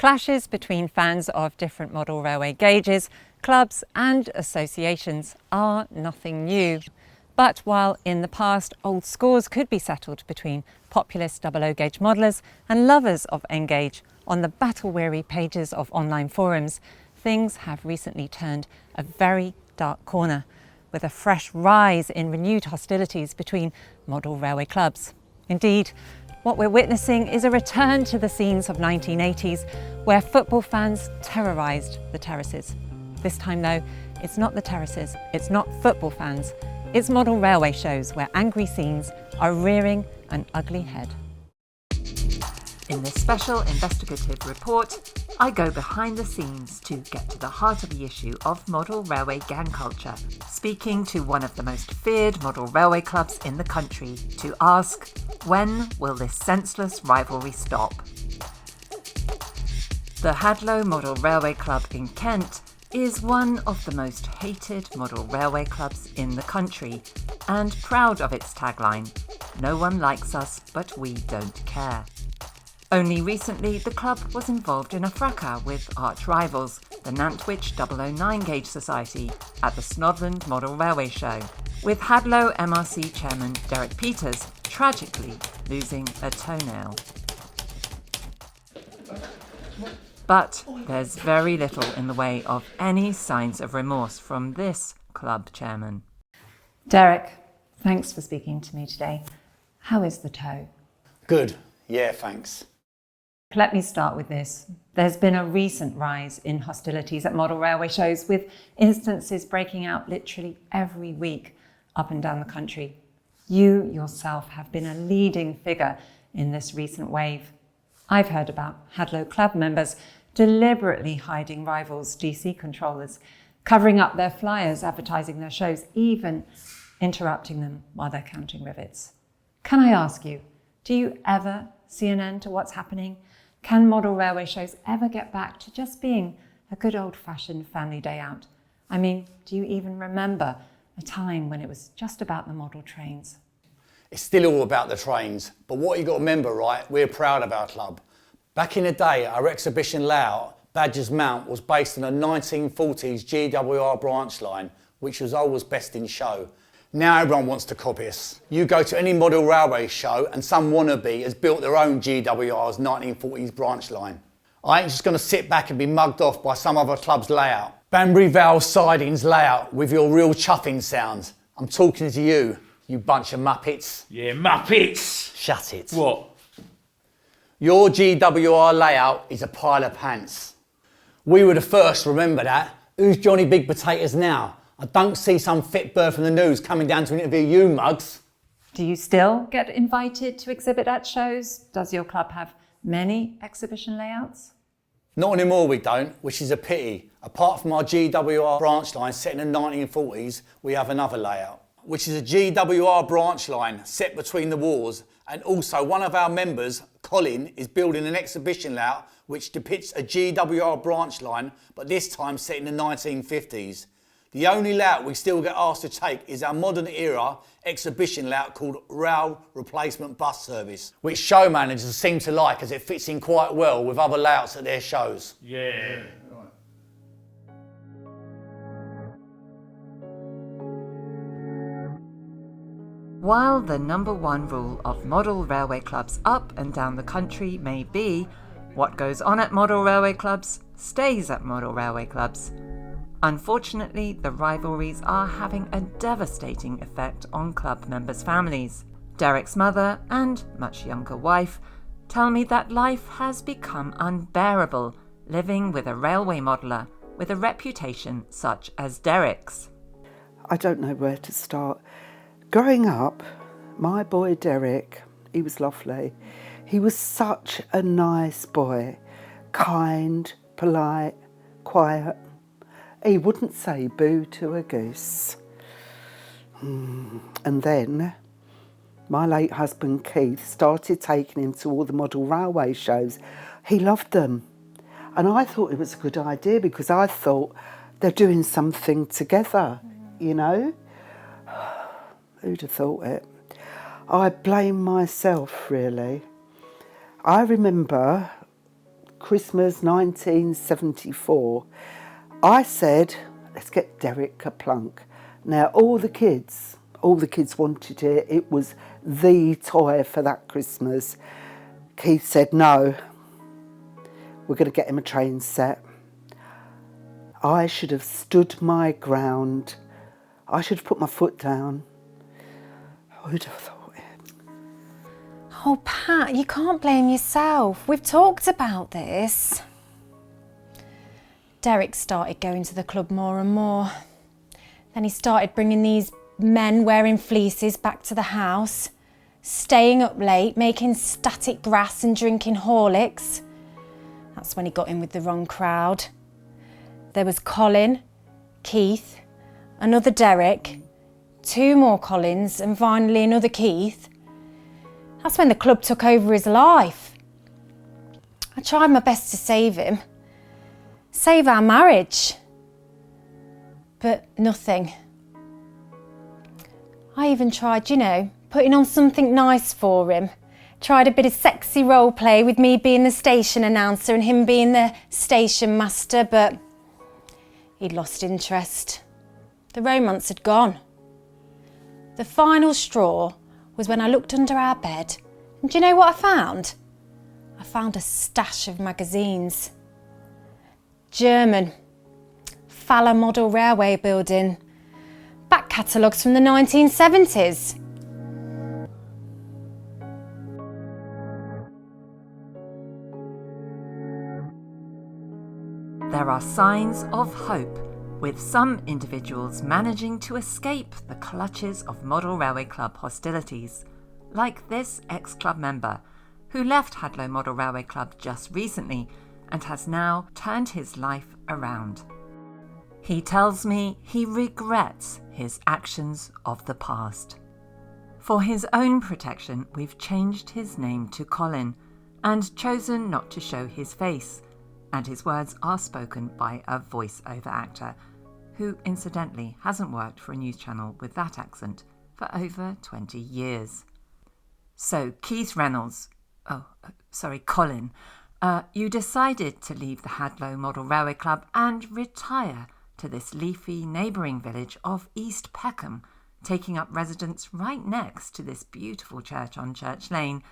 Clashes between fans of different model railway gauges, clubs and associations are nothing new. But while in the past old scores could be settled between populist 00 gauge modellers and lovers of N-gauge on the battle-weary pages of online forums, things have recently turned a very dark corner, with a fresh rise in renewed hostilities between model railway clubs. Indeed, what we're witnessing is a return to the scenes of 1980s, where football fans terrorised the terraces. This time though, it's not the terraces, it's not football fans, it's model railway shows where angry scenes are rearing an ugly head. In this special investigative report, I go behind the scenes to get to the heart of the issue of model railway gang culture, speaking to one of the most feared model railway clubs in the country to ask, when will this senseless rivalry stop? The Hadlow Model Railway Club in Kent is one of the most hated model railway clubs in the country, and proud of its tagline, "No one likes us, but we don't care." Only recently, the club was involved in a fracas with arch rivals, the Nantwich 009 Gauge Society, at the Snodland Model Railway Show, with Hadlow MRC chairman Derek Peters tragically losing a toenail. But there's very little in the way of any signs of remorse from this club chairman. Derek, thanks for speaking to me today. How is the toe? Good. Yeah, thanks. Let me start with this. There's been a recent rise in hostilities at model railway shows, with instances breaking out literally every week up and down the country. You yourself have been a leading figure in this recent wave. I've heard about Hadlow club members deliberately hiding rivals' DC controllers, covering up their flyers advertising their shows, even interrupting them while they're counting rivets. Can I ask you, do you ever see an end to what's happening? Can model railway shows ever get back to just being a good old-fashioned family day out? I mean, do you even remember a time when it was just about the model trains? It's still all about the trains, but what you got to remember, right, we're proud of our club. Back in the day, our exhibition layout, Badger's Mount, was based on a 1940s GWR branch line, which was always best in show. Now everyone wants to copy us. You go to any model railway show and some wannabe has built their own GWR's 1940s branch line. I ain't just going to sit back and be mugged off by some other club's layout. Banbury Vale Sidings layout with your real chuffing sounds. I'm talking to you, you bunch of muppets. Yeah, muppets! Shut it. What? Your GWR layout is a pile of pants. We were the first, remember that? Who's Johnny Big Potatoes now? I don't see some fit bird from the news coming down to interview you mugs. Do you still get invited to exhibit at shows? Does your club have many exhibition layouts? Not anymore we don't, which is a pity. Apart from our GWR branch line set in the 1940s, we have another layout, which is a GWR branch line set between the wars, and also one of our members, Colin, is building an exhibition layout which depicts a GWR branch line, but this time set in the 1950s. The only layout we still get asked to take is our modern era exhibition layout called Rail Replacement Bus Service, which show managers seem to like as it fits in quite well with other layouts at their shows. Yeah. While the number one rule of model railway clubs up and down the country may be, what goes on at model railway clubs stays at model railway clubs, unfortunately, the rivalries are having a devastating effect on club members' families. Derek's mother and much younger wife tell me that life has become unbearable living with a railway modeller with a reputation such as Derek's. I don't know where to start. Growing up, my boy Derek, he was lovely. He was such a nice boy, kind, polite, quiet. He wouldn't say boo to a goose. And then my late husband Keith started taking him to all the model railway shows. He loved them. And I thought it was a good idea because I thought they're doing something together, you know. Who'd have thought it? I blame myself, really. I remember Christmas 1974, I said, let's get Derek Kaplunk. Now, all the kids wanted it. It was the toy for that Christmas. Keith said, no, we're going to get him a train set. I should have stood my ground. I should have put my foot down. Who'd have thought it? Oh, Pat, you can't blame yourself. We've talked about this. Derek started going to the club more and more. Then he started bringing these men wearing fleeces back to the house, staying up late, making static grass and drinking Horlicks. That's when he got in with the wrong crowd. There was Colin, Keith, another Derek, 2 more Collins, and finally another Keith. That's when the club took over his life. I tried my best to save him, save our marriage, but nothing. I even tried, putting on something nice for him. Tried a bit of sexy role play with me being the station announcer and him being the station master, but he'd lost interest. The romance had gone. The final straw was when I looked under our bed, and do you know what I found? I found a stash of magazines. German, Faller model railway building, back catalogues from the 1970s. There are signs of hope, with some individuals managing to escape the clutches of Model Railway Club hostilities, like this ex-club member who left Hadlow Model Railway Club just recently and has now turned his life around. He tells me he regrets his actions of the past. For his own protection, we've changed his name to Colin and chosen not to show his face, and his words are spoken by a voice-over actor who incidentally hasn't worked for a news channel with that accent for over 20 years. So Colin, you decided to leave the Hadlow Model Railway Club and retire to this leafy neighbouring village of East Peckham, taking up residence right next to this beautiful church on Church Lane,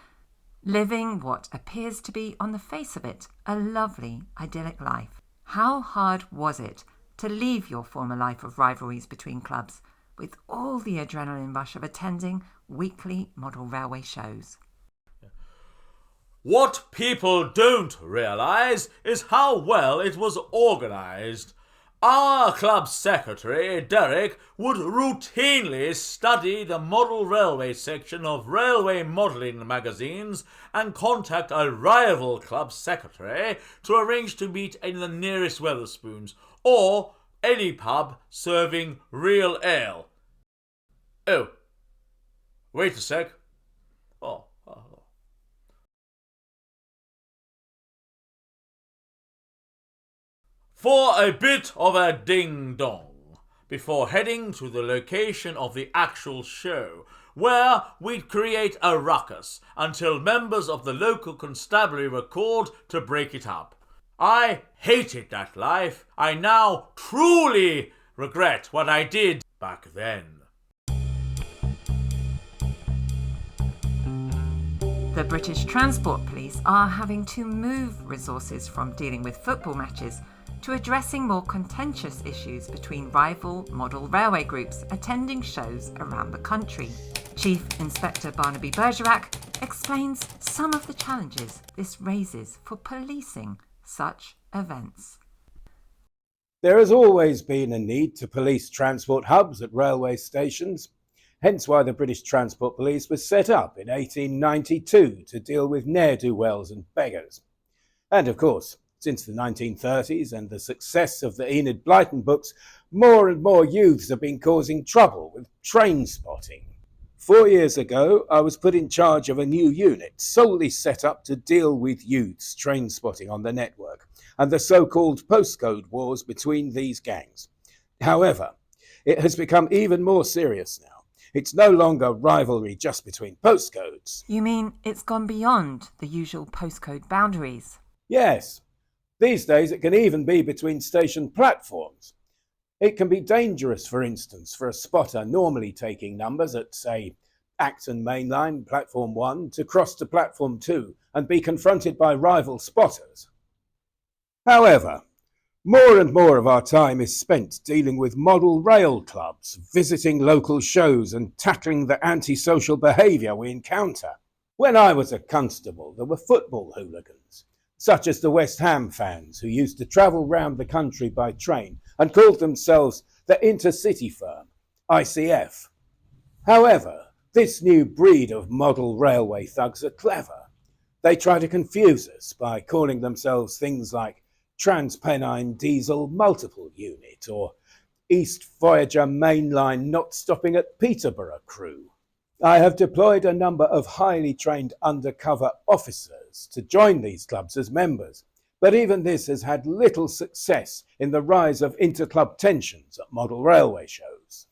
living what appears to be, on the face of it, a lovely, idyllic life. How hard was it to leave your former life of rivalries between clubs, with all the adrenaline rush of attending weekly model railway shows? What people don't realise is how well it was organised. Our club secretary, Derek, would routinely study the model railway section of railway modelling magazines and contact a rival club secretary to arrange to meet in the nearest Wetherspoons or any pub serving real ale. Oh, wait a sec. For a bit of a ding-dong, before heading to the location of the actual show, where we'd create a ruckus until members of the local constabulary were called to break it up. I hated that life. I now truly regret what I did back then. The British Transport Police are having to move resources from dealing with football matches to addressing more contentious issues between rival model railway groups attending shows around the country. Chief Inspector Barnaby Berserak explains some of the challenges this raises for policing such events. There has always been a need to police transport hubs at railway stations, hence why the British Transport Police was set up in 1892 to deal with ne'er-do-wells and beggars. And of course, since the 1930s and the success of the Enid Blyton books, more and more youths have been causing trouble with train spotting. 4 years ago, I was put in charge of a new unit solely set up to deal with youths train spotting on the network and the so-called postcode wars between these gangs. However, it has become even more serious now. It's no longer rivalry just between postcodes. You mean it's gone beyond the usual postcode boundaries? Yes, These days it can even be between station platforms. It can be dangerous, for instance, for a spotter normally taking numbers at, say, Acton Main Line, Platform 1, to cross to Platform 2 and be confronted by rival spotters. However, more and more of our time is spent dealing with model rail clubs, visiting local shows and tackling the antisocial behaviour we encounter. When I was a constable, there were football hooligans, such as the West Ham fans who used to travel round the country by train and called themselves the Intercity Firm, ICF. However, this new breed of model railway thugs are clever. They try to confuse us by calling themselves things like Transpennine Diesel Multiple Unit or East Voyager Mainline Not Stopping at Peterborough Crew. I have deployed a number of highly trained undercover officers to join these clubs as members, but even this has had little success in the rise of inter-club tensions at model railway shows.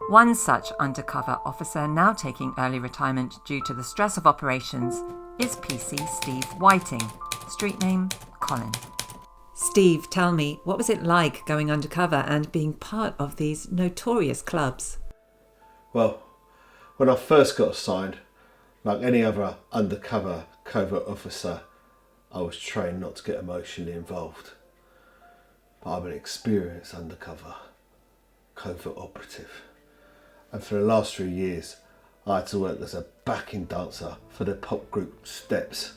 One such undercover officer now taking early retirement due to the stress of operations is PC Steve Whiting, street name Colin. Steve, tell me, what was it like going undercover and being part of these notorious clubs? Well, when I first got assigned, like any other undercover covert officer, I was trained not to get emotionally involved. But I'm an experienced undercover covert operative. And for the last 3 years, I had to work as a backing dancer for the pop group Steps.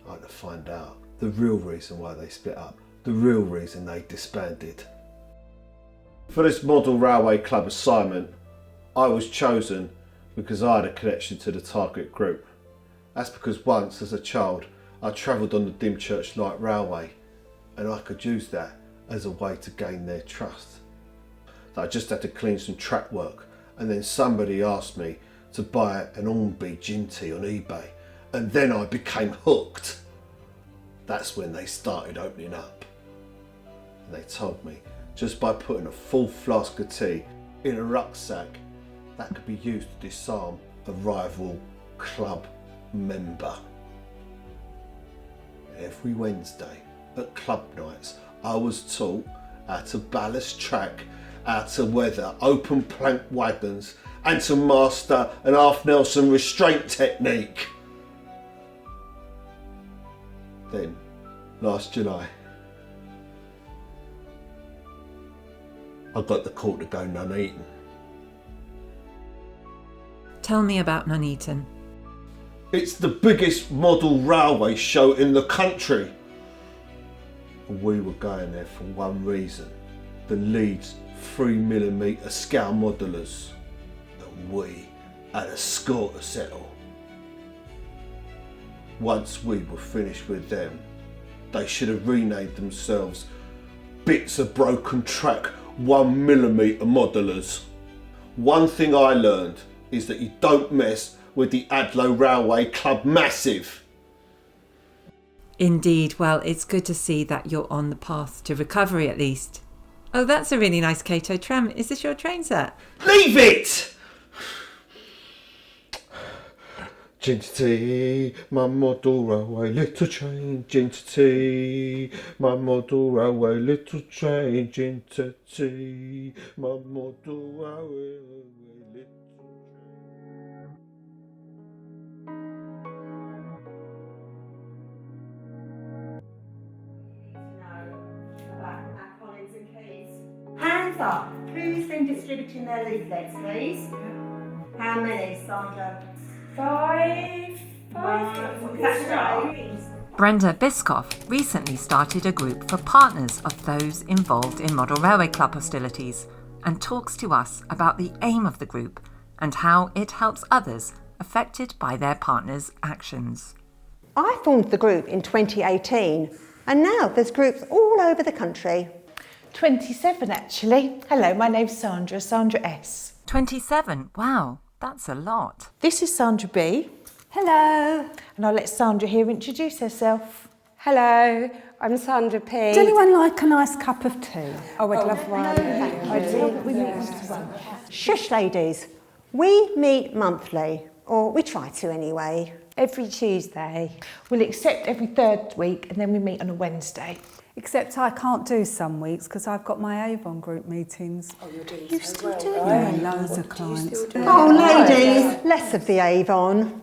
I had to find out the real reason why they split up, the real reason they disbanded. For this model railway club assignment, I was chosen because I had a connection to the target group. That's because once, as a child, I travelled on the Dymchurch Light Railway and I could use that as a way to gain their trust. I just had to clean some track work and then somebody asked me to buy an Hornby gin tea on eBay and then I became hooked. That's when they started opening up. And they told me just by putting a full flask of tea in a rucksack that could be used to disarm a rival club member. Every Wednesday at club nights I was taught how to ballast track, how to weather open plank wagons and to master an half Nelson restraint technique. Then, last July, I got the call to go Nuneaton. Tell me about Nuneaton. It's the biggest model railway show in the country. We were going there for one reason, the Leeds 3mm scale modelers, and we had a score to settle. Once we were finished with them, they should have renamed themselves Bits of Broken Track 1mm modelers. One thing I learned is that you don't mess with the Hadlow Railway Club Massive. Indeed, well, it's good to see that you're on the path to recovery at least. Oh, that's a really nice Cato tram. Is this your train set? Leave it! Gin to tea, my model railway little train. Gin to tea, my model railway little train. Gin to tea, my model railway little train. Hands up. Who's been distributing their leaflets, please? How many, Sandra? Five. That's right. Brenda Biscoff recently started a group for partners of those involved in Model Railway Club hostilities and talks to us about the aim of the group and how it helps others affected by their partners' actions. I formed the group in 2018 and now there's groups all over the country. 27 actually. Hello, my name's Sandra S. 27? Wow, that's a lot. This is Sandra B. Hello. And I'll let Sandra here introduce herself. Hello, I'm Sandra P. Does anyone like a nice cup of tea? Oh, I'd love one. Shush ladies, we meet monthly. Or we try to anyway. Every Tuesday. We'll accept every third week and then we meet on a Wednesday. Except I can't do some weeks because I've got my Avon group meetings. Oh, you're doing You so still well, do it? right? Yeah, loads of clients. Oh, ladies, less of the Avon.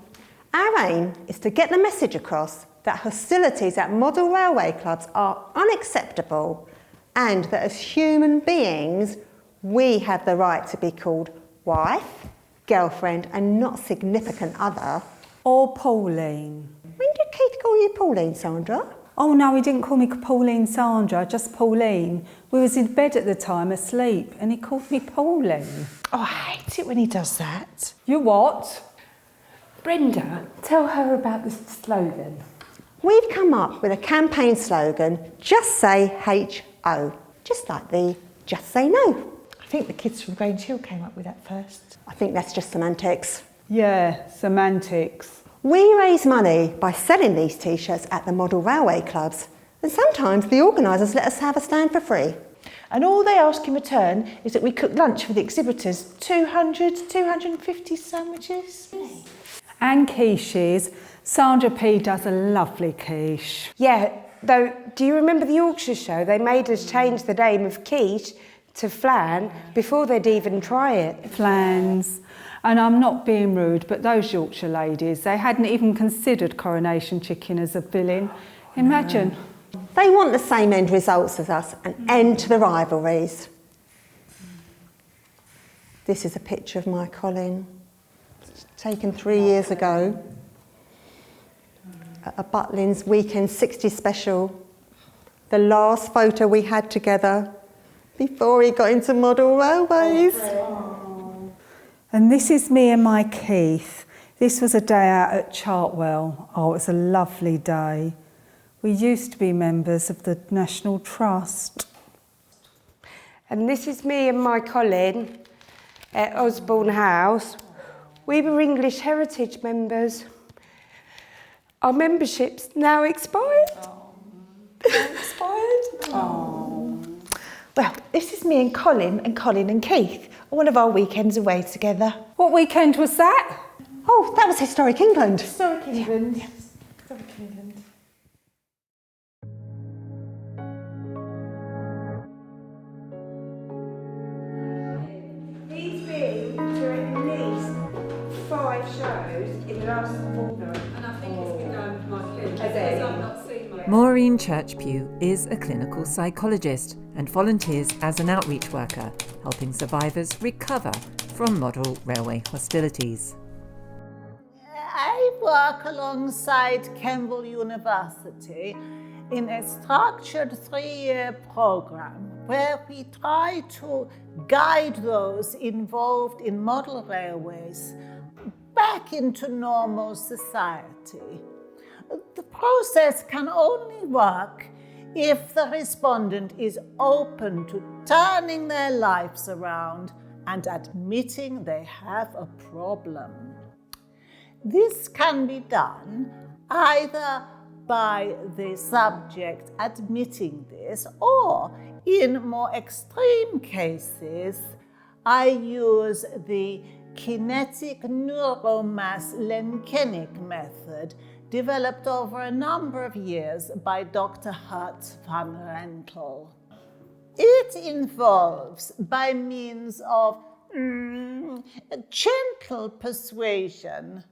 Our aim is to get the message across that hostilities at model railway clubs are unacceptable and that as human beings, we have the right to be called wife, girlfriend and not significant other. Or Pauline. When did Keith call you Pauline, Sandra? Oh no, he didn't call me Pauline Sandra, just Pauline. We was in bed at the time, asleep, and he called me Pauline. Oh, I hate it when he does that. You what? Brenda, tell her about the slogan. We've come up with a campaign slogan, just say H-O, just like the just say no. I think the kids from Grange Hill came up with that first. I think that's just semantics. Yeah, semantics. We raise money by selling these t-shirts at the model railway clubs, and sometimes the organisers let us have a stand for free. And all they ask in return is that we cook lunch for the exhibitors, 200, 250 sandwiches. And quiches. Sandra P does a lovely quiche. Yeah, though, do you remember the Yorkshire show? They made us change the name of quiche to flan before they'd even try it. Flans. And I'm not being rude, but those Yorkshire ladies, they hadn't even considered coronation chicken as a filling. Imagine. They want the same end results as us, an end to the rivalries. This is a picture of my Colin, taken 3 years ago at a Butlins Weekend 60 special. The last photo we had together before he got into model railways. And this is me and my Keith. This was a day out at Chartwell. Oh, it was a lovely day. We used to be members of the National Trust. And this is me and my Colin at Osborne House. We were English Heritage members. Our membership's now expired. Well, this is me and Colin and Keith on one of our weekends away together. What weekend was that? Oh, that was Historic England. Historic England. Yeah. Historic England. He's been to at least 5 shows in the last fortnight. And I think it's been going to my kids because I've not seen my... Maureen Churchpugh is a clinical psychologist and volunteers as an outreach worker, helping survivors recover from model railway hostilities. I work alongside Campbell University in a structured 3-year program where we try to guide those involved in model railways back into normal society. The process can only work if the respondent is open to turning their lives around and admitting they have a problem. This can be done either by the subject admitting this, or in more extreme cases, I use the kinetic neuromass Lenkenic method developed over a number of years by Dr. Hertz van Rentel. It involves, by means of gentle persuasion,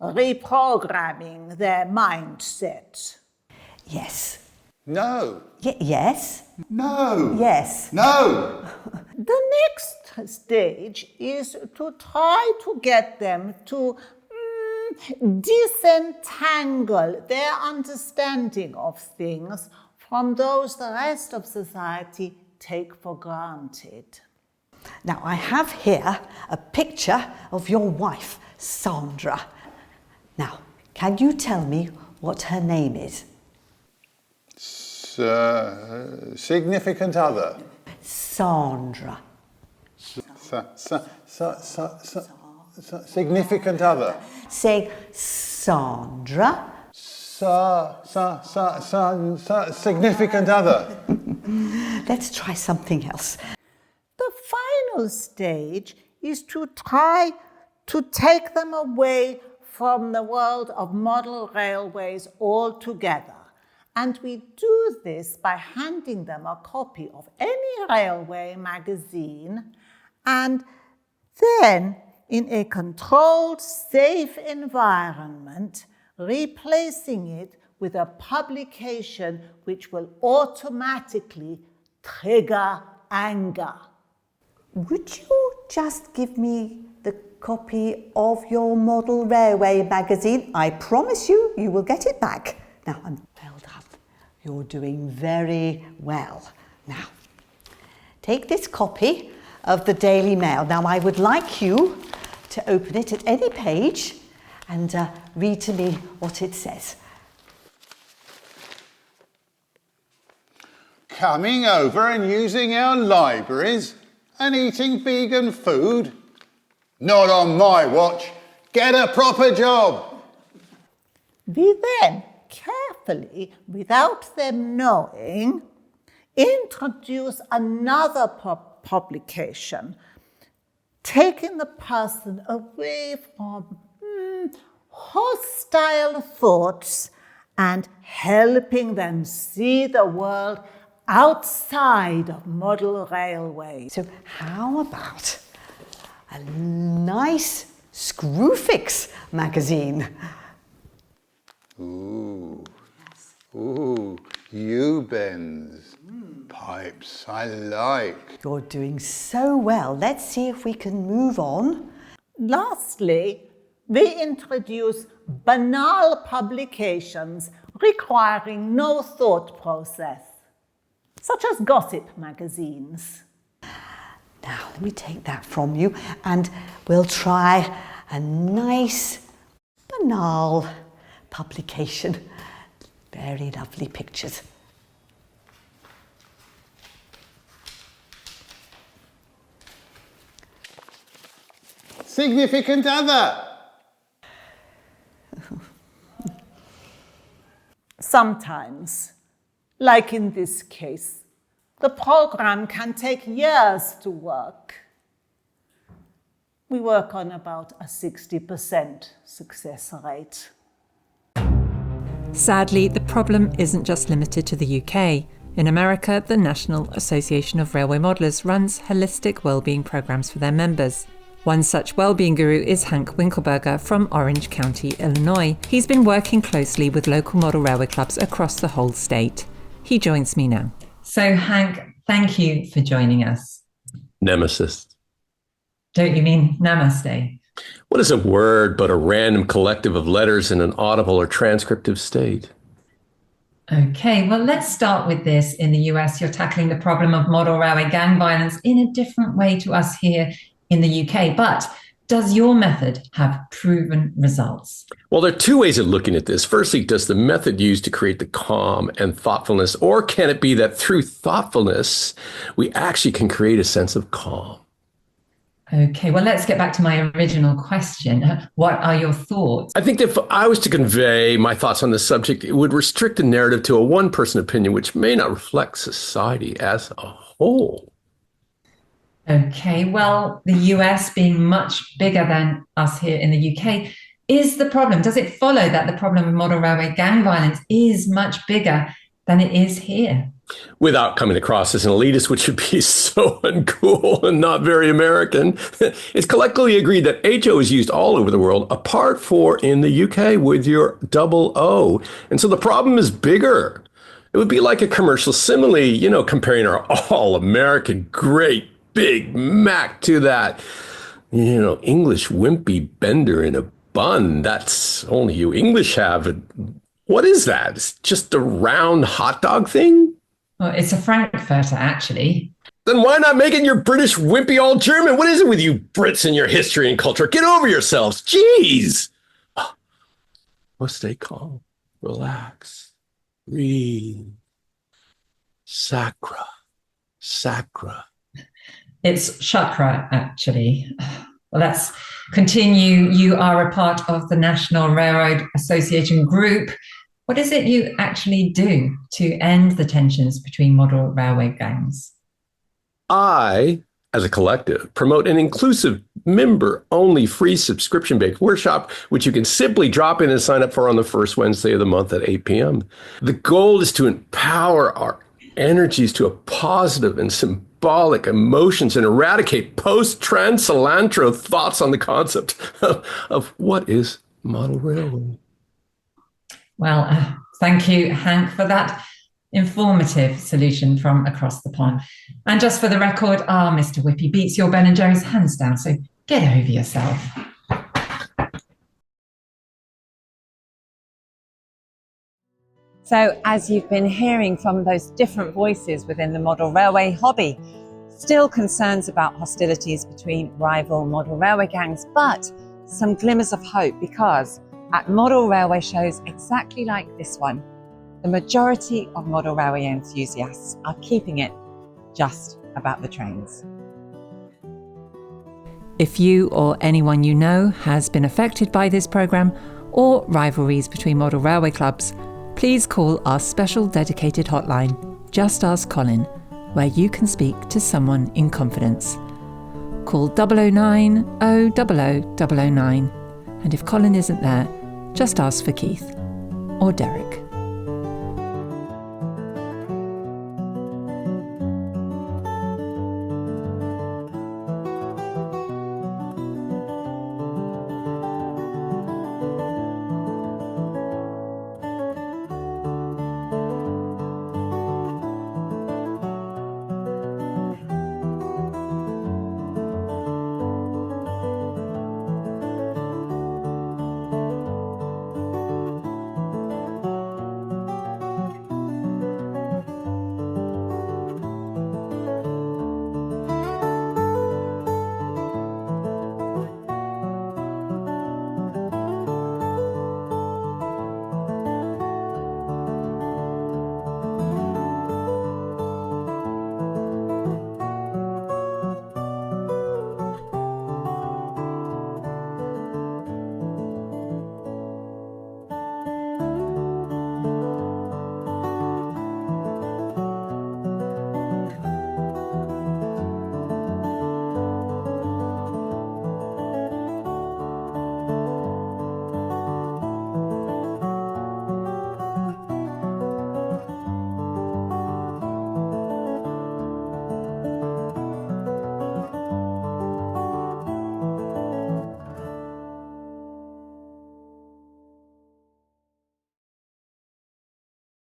reprogramming their mindset. Yes. No. Yes. No. Yes. No. The next stage is to try to get them to disentangle their understanding of things from those the rest of society take for granted. Now, I have here a picture of your wife, Sandra. Now, can you tell me what her name is? Significant other. Sandra. Significant other. Say Sandra. Significant other. Let's try something else. The final stage is to try to take them away from the world of model railways altogether. And we do this by handing them a copy of any railway magazine, and then in a controlled, safe environment, replacing it with a publication which will automatically trigger anger. Would you just give me the copy of your model railway magazine? I promise you, you will get it back. Now, well done. You're doing very well. Now, take this copy of the Daily Mail. Now, I would like you to open it at any page and read to me what it says. Coming over and using our libraries and eating vegan food? Not on my watch. Get a proper job. We then carefully, without them knowing, introduce another publication, taking the person away from hostile thoughts and helping them see the world outside of model railways. So how about a nice Screwfix magazine? Ooh, ooh, U-bends, pipes, I like. You're doing so well. Let's see if we can move on. Lastly, we introduce banal publications requiring no thought process, such as gossip magazines. Now, let me take that from you and we'll try a nice, banal publication. Very lovely pictures. Significant other. Sometimes, like in this case, the program can take years to work. We work on about a 60% success rate. Sadly, the problem isn't just limited to the UK. In America, the National Association of Railway Modelers runs holistic wellbeing programs for their members. One such wellbeing guru is Hank Winkelberger from Orange County, Illinois. He's been working closely with local model railway clubs across the whole state. He joins me now. So, Hank, thank you for joining us. Nemesis. Don't you mean namaste? What is a word but a random collective of letters in an audible or transcriptive state? Okay, well, let's start with this. In the US, you're tackling the problem of model railway gang violence in a different way to us here in the UK. But does your method have proven results? Well, there are two ways of looking at this. Firstly, does the method used to create the calm and thoughtfulness, or can it be that through thoughtfulness, we actually can create a sense of calm? Okay, well, let's get back to my original question. What are your thoughts? I think that if I was to convey my thoughts on this subject, it would restrict the narrative to a one-person opinion, which may not reflect society as a whole. Okay, well, the US being much bigger than us here in the UK is the problem. Does it follow that the problem of model railway gang violence is much bigger than it is here? Without coming across as an elitist, which would be so uncool and not very American, it's collectively agreed that HO is used all over the world, apart for in the UK with your double O. And so the problem is bigger. It would be like a commercial simile, comparing our all-American great Big Mac to that, English wimpy bender in a bun. That's only you English have. What is that? It's just a round hot dog thing? Well, it's a Frankfurter, actually. Then why not make it your British wimpy all German? What is it with you Brits and your history and culture? Get over yourselves. Jeez. Well, stay calm. Relax. Breathe. Sacra. Sacra. It's chakra, actually. Well, let's continue. You are a part of the National Railroad Association group. What is it you actually do to end the tensions between model railway gangs? I as a collective, promote an inclusive, member-only free subscription-based workshop, which you can simply drop in and sign up for on the first Wednesday of the month at 8 p.m. The goal is to empower our energies to a positive and symbolic emotions and eradicate post-trend cilantro thoughts on the concept of what is model railway. Well, thank you, Hank, for that informative solution from across the pond. And just for the record, Mr. Whippy beats your Ben and Jerry's hands down, so get over yourself. So, as you've been hearing from those different voices within the model railway hobby, still concerns about hostilities between rival model railway gangs, but some glimmers of hope, because at model railway shows exactly like this one, the majority of model railway enthusiasts are keeping it just about the trains. If you or anyone you know has been affected by this programme or rivalries between model railway clubs, please call our special dedicated hotline, Just Ask Colin, where you can speak to someone in confidence. Call 009 000 009, and if Colin isn't there, just ask for Keith or Derek.